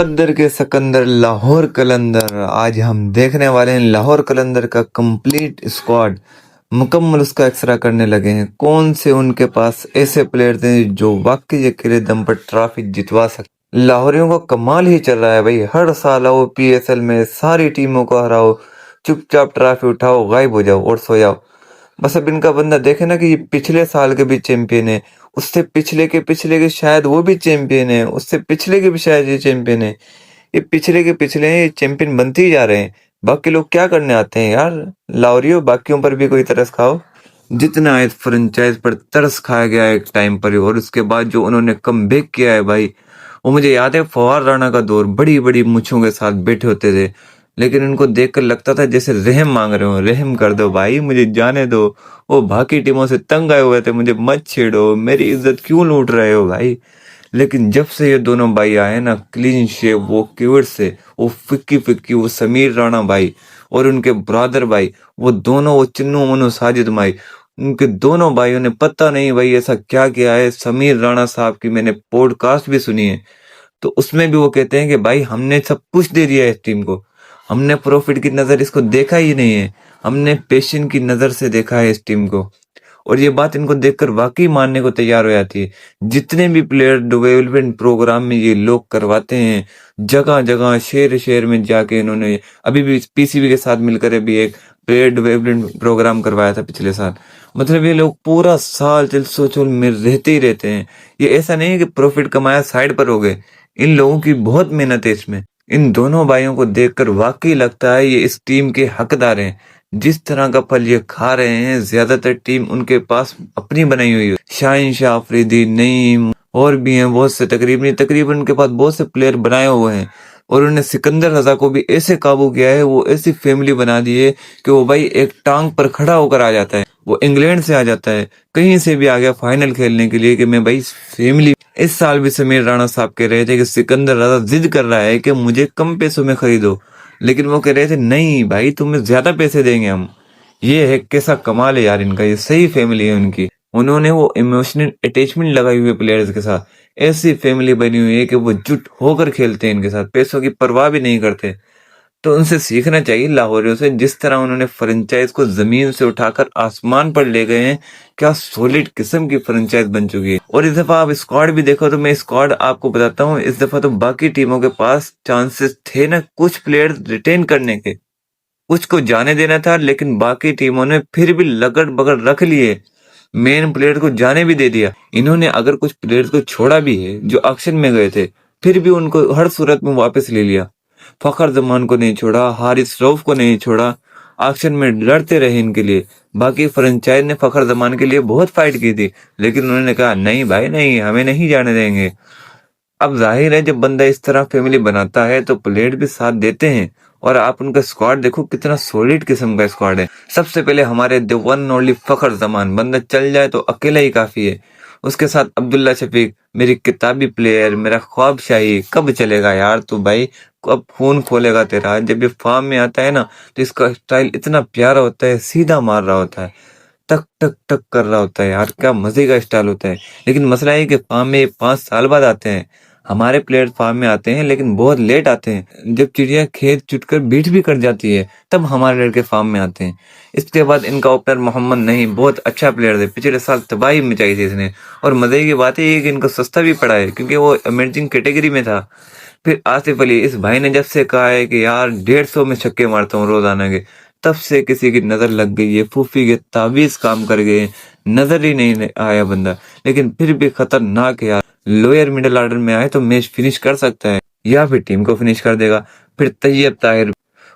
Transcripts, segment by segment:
मुकद्दर के सिकंदर लाहौर कलंदर। आज हम देखने वाले हैं लाहौर कलंदर का कंप्लीट स्क्वाड। मुकम्मल उसका एक्सरा करने लगे हैं। कौन से उनके पास ऐसे प्लेयर थे जो वाकई अकेले दम पर ट्रॉफी जितवा सकते। लाहौरियों का कमाल ही चल रहा है भाई। हर साल आओ पीएसएल में सारी टीमों को हराओ, चुपचाप ट्रॉफी उठाओ, गायब हो जाओ और सो जाओ। बस अब इनका बंदा देखे ना कि ये पिछले साल के भी चैंपियन है, उससे पिछले के शायद वो भी चैंपियन है, उससे पिछले के भी शायद ये चैंपियन है। ये पिछले हैं, ये चैंपियन बनते ही जा रहे हैं। बाकी लोग क्या करने आते हैं यार। लाहौरियो बाकियों पर भी कोई तरस खाओ। जितना है फ्रेंचाइज पर तरस खाया गया है एक टाइम पर, और उसके बाद जो उन्होंने कमबैक किया है भाई, वो मुझे याद है फवार राणा का दौर। बड़ी बड़ी मुछों के साथ बैठे होते थे, लेकिन उनको देखकर लगता था जैसे रहम मांग रहे हो। रहम कर दो भाई, मुझे जाने दो। वो बाकी टीमों से तंग आए हुए थे, मुझे मत छेड़ो, मेरी इज्जत क्यों लूट रहे हो भाई। लेकिन जब से ये दोनों भाई आए ना, क्लीन शेव, वो किविट से, वो फिक्की फिक्की, वो समीर राणा भाई और उनके ब्रदर भाई, वो दोनों, वो चिन्नू मनु साजिद भाई, उनके दोनों भाइयों ने पता नहीं भाई ऐसा क्या किया है। समीर राणा साहब की मैंने पॉडकास्ट भी सुनी है, तो उसमें भी वो कहते हैं कि भाई हमने सब कुछ दे दिया है इस टीम को, हमने प्रॉफिट की नज़र इसको देखा ही नहीं है, हमने पैशन की नज़र से देखा है इस टीम को। और ये बात इनको देखकर वाकई मानने को तैयार हो जाती है। जितने भी प्लेयर डेवलपमेंट प्रोग्राम में ये लोग करवाते हैं, जगह जगह शहर शहर में जाके इन्होंने, अभी भी पीसीबी के साथ मिलकर अभी एक प्लेयर डेवलपमेंट प्रोग्राम करवाया था पिछले साल। मतलब ये लोग पूरा साल चल में रहते ही रहते हैं। ये ऐसा नहीं है कि प्रॉफिट कमाया साइड पर हो गए, इन लोगों की बहुत मेहनत है इसमें। इन दोनों भाइयों को देखकर वाकई लगता है ये इस टीम के हकदार हैं। जिस तरह का फल ये खा रहे हैं, ज्यादातर टीम उनके पास अपनी बनाई हुई है। शाहीन शाह अफरीदी, नईम और भी हैं बहुत से, तकरीबन उनके पास बहुत से प्लेयर बनाए हुए हैं। और उन्होंने सिकंदर रजा को भी ऐसे काबू किया है, वो ऐसी फैमिली बना दी है कि वो भाई एक टांग पर खड़ा होकर आ जाता है। वो इंग्लैंड से आ जाता है, कहीं से भी आ गया फाइनल खेलने के लिए कि मैं भाई फैमिली। इस साल भी समीर राणा साहब कह रहे थे कि सिकंदर रजा जिद कर रहा है कि मुझे कम पैसों में खरीदो, लेकिन वो कह रहे थे नहीं भाई तुम्हें ज्यादा पैसे देंगे हम। ये है कैसा कमाल है यार इनका, ये सही फैमिली है उनकी। उन्होंने वो इमोशनल अटैचमेंट लगाई हुई है प्लेयर्स के साथ। ऐसी फैमिली बनी हुई है कि वो जुट होकर खेलते हैं इनके साथ, पैसों की परवाह भी नहीं करते। तो उनसे सीखना चाहिए लाहौरियों से, जिस तरह उन्होंने फ्रेंचाइज को जमीन से उठाकर आसमान पर ले गए हैं। क्या सॉलिड किस्म की फ्रेंचाइज बन चुकी है। और इस दफा आप स्क्वाड भी देखो तो मैं स्क्वाड आपको बताता हूँ, इस दफा तो बाकी टीमों के पास चांसेस थे ना कुछ प्लेयर रिटेन करने के, कुछ को जाने देना था, लेकिन बाकी टीमों ने फिर भी लगड़ बगड़ रख लिए। मेन प्लेयर को जाने भी दे दिया। इन्होंने अगर कुछ प्लेयर्स को छोड़ा भी है जो ऑक्शन में गए थे, फिर भी उनको हर सूरत में वापस ले लिया। फखर जमान को नहीं छोड़ा, हारिस रऊफ को नहीं छोड़ा, ऑक्शन में लड़ते रहे इनके लिए। बाकी फ्रेंचाइज ने फखर जमान के लिए बहुत फाइट की थी, लेकिन उन्होंने कहा नहीं भाई नहीं, हमें नहीं जाने देंगे। अब जाहिर है जब बंदा इस तरह फैमिली बनाता है तो प्लेयर भी साथ देते हैं। और आप उनका स्क्वाड देखो कितना सॉलिड किस्म का स्क्वाड है। सबसे पहले हमारे द वन ओनली फखर जमान, बंदा चल जाए तो अकेला ही काफी है। उसके साथ अब्दुल्ला शफीक, मेरी किताबी प्लेयर, मेरा ख्वाब शाही। कब चलेगा यार तू भाई, कब खून खोलेगा तेरा। जब ये फॉर्म में आता है ना तो इसका स्टाइल इतना प्यारा होता है, सीधा मार रहा होता है, टक टक टक कर रहा होता है यार, क्या मजे का स्टाइल होता है। लेकिन मसला है कि फार्म में 5 साल बाद आते हैं। हमारे प्लेयर फार्म में आते हैं लेकिन बहुत लेट आते हैं, जब चिड़िया खेत चुटकर बीट भी कर जाती है तब हमारे लड़के फार्म में आते हैं। इसके बाद इनका ओपनर मोहम्मद नहीं, बहुत अच्छा प्लेयर थे, पिछले साल तबाही मचाई थी इसने। और मजे की बात है कि इनको सस्ता भी पड़ा है क्योंकि वो इमर्जिंग कैटेगरी में था। फिर आसिफ अली, इस भाई ने जब से कहा है कि यार 150 में छक्के मारता हूँ रोजाना के, तब से किसी की नजर लग गई है। फूफी के ताबीज काम कर गए, नजर ही नहीं आया बंदा, लेकिन फिर भी खतरनाक है यार। लोअर मिडिल ऑर्डर में आए तो मैच फिनिश कर सकता है या फिर टीम को फिनिश कर देगा। फिर तैयब ताहिर,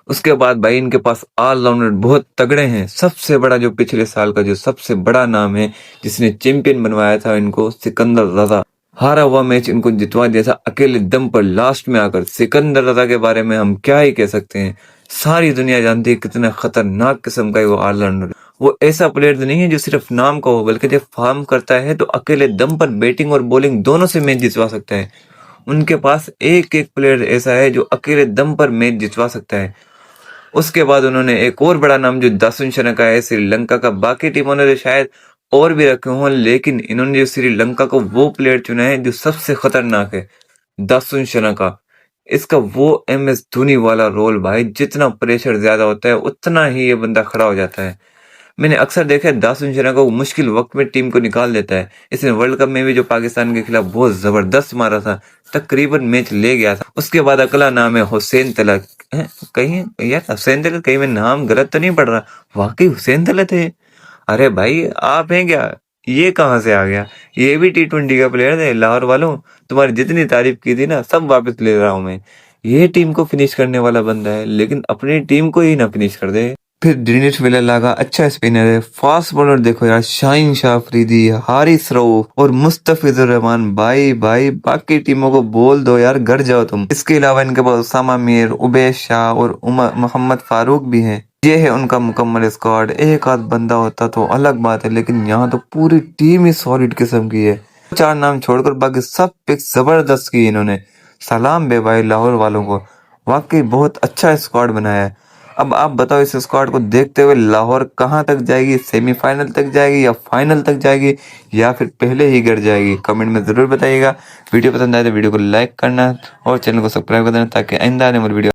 उसके बाद भाई इनके पास ऑलराउंडर बहुत तगड़े हैं। सबसे बड़ा जो पिछले साल का जो सबसे बड़ा नाम है जिसने चैंपियन बनवाया था इनको, सिकंदर रजा। हारा हुआ मैच इनको जितवा दिया था अकेले दम पर लास्ट में आकर। सिकंदर रजा के बारे में हम क्या ही कह सकते हैं, सारी दुनिया जानती है कितना खतरनाक किस्म का वो ऑलराउंडर। वो ऐसा प्लेयर नहीं है जो सिर्फ नाम का हो, बल्कि जब फार्म करता है तो अकेले दम पर बैटिंग और बॉलिंग दोनों से मैच जितवा सकता है। उनके पास एक एक प्लेयर ऐसा है जो अकेले दम पर मैच जितवा सकता है। उसके बाद उन्होंने एक और बड़ा नाम जो दासुन शनका है श्रीलंका का, बाकी टीमों ने तो शायद और भी रखे हों, लेकिन इन्होंने जो श्रीलंका को वो प्लेयर चुना है जो सबसे खतरनाक है, दासुन शनका। इसका वो MS धोनी वाला रोल भाई, जितना प्रेशर ज्यादा होता है उतना ही ये बंदा खड़ा हो जाता है। मैंने अक्सर देखा है दासुन शर्मा को मुश्किल वक्त में टीम को निकाल देता है। इसने वर्ल्ड कप में भी जो पाकिस्तान के खिलाफ बहुत जबरदस्त मारा था, तकरीबन मैच ले गया था। उसके बाद अगला नाम है हुसैन तलत। कहीं यार हुसैन तलत, कहीं मैं नाम गलत तो नहीं पढ़ रहा? वाकई हुसैन तलत है। अरे भाई आप हैं क्या? ये कहाँ से आ गया? ये भी T20 का प्लेयर है। लाहौर वालों, तुम्हारी जितनी तारीफ की थी ना, सब वापस ले रहा हूं मैं। ये टीम को फिनिश करने वाला बंदा है, लेकिन अपनी टीम को ही ना फिनिश कर दे। फिर दिनेश वेलेला अच्छा स्पिनर है। फास्ट बॉलर देखो यार, शाहीन शाह अफरीदी, हारिस रऊफ और मुस्तफिजुर रहमान। भाई भाई बाकी टीमों को बोल दो यार, घर जाओ तुम। इसके अलावा इनके पास उसामा मीर, उबैस शाह और उमर मोहम्मद फारूक भी हैं। ये है उनका मुकम्मल स्क्वाड। एक आध बंदा होता तो अलग बात है, लेकिन यहाँ तो पूरी टीम ही सॉलिड किस्म की है। चार नाम छोड़कर बाकी सब पिक्स जबरदस्त की इन्होंने। सलाम बे भाई लाहौर वालों को, वाकई बहुत अच्छा स्क्वाड बनाया है। अब आप बताओ, इस स्क्वाड को देखते हुए लाहौर कहाँ तक जाएगी? सेमीफाइनल तक जाएगी या फाइनल तक जाएगी, या फिर पहले ही गिर जाएगी? कमेंट में जरूर बताइएगा। वीडियो पसंद आए तो वीडियो को लाइक करना और चैनल को सब्सक्राइब कर देना, ताकि आइंदा आने वाली वीडियो